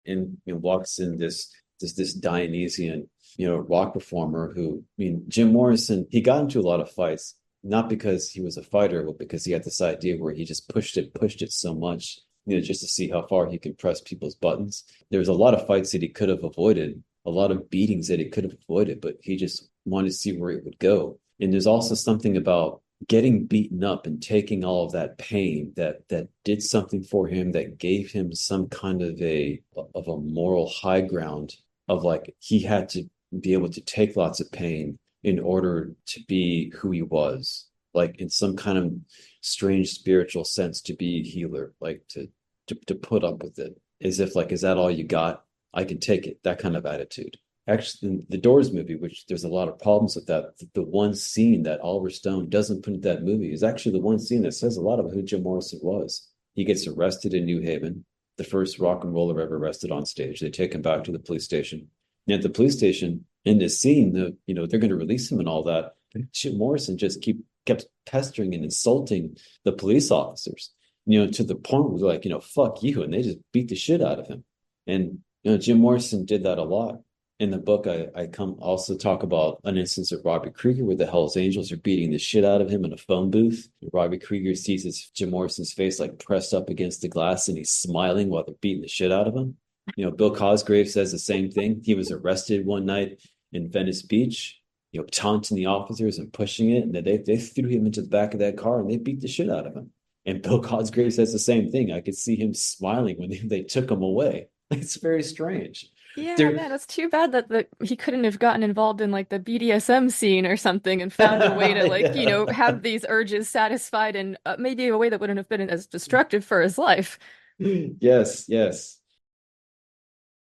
and walks in this Dionysian, rock performer who, Jim Morrison, he got into a lot of fights, not because he was a fighter, but because he had this idea where he just pushed it so much, just to see how far he could press people's buttons. There was a lot of fights that he could have avoided, a lot of beatings that he could have avoided, but he just wanted to see where it would go. And there's also something about getting beaten up and taking all of that pain that did something for him, that gave him some kind of a moral high ground of like he had to be able to take lots of pain in order to be who he was, like in some kind of strange spiritual sense, to be a healer, like to put up with it as if like, is that all you got? I can take it. That kind of attitude. Actually, in the Doors movie, which there's a lot of problems with that, the one scene that Oliver Stone doesn't put in that movie is actually the one scene that says a lot about who Jim Morrison was. He gets arrested in New Haven, the first rock and roller ever arrested on stage. They take him back to the police station. And at the police station, in this scene, they're going to release him and all that. Jim Morrison just kept pestering and insulting the police officers, to the point where they're like, fuck you, and they just beat the shit out of him. And Jim Morrison did that a lot. In the book, I come also talk about an instance of Robbie Krieger where the Hells Angels are beating the shit out of him in a phone booth. Robbie Krieger sees Jim Morrison's face like pressed up against the glass and he's smiling while they're beating the shit out of him. Bill Cosgrave says the same thing. He was arrested one night in Venice Beach, taunting the officers and pushing it. And they threw him into the back of that car and they beat the shit out of him. And Bill Cosgrave says the same thing. I could see him smiling when they took him away. It's very strange. Yeah, There, man, it's too bad that he couldn't have gotten involved in like the BDSM scene or something and found a way to like, yeah. have these urges satisfied in maybe a way that wouldn't have been as destructive for his life. Yes, yes.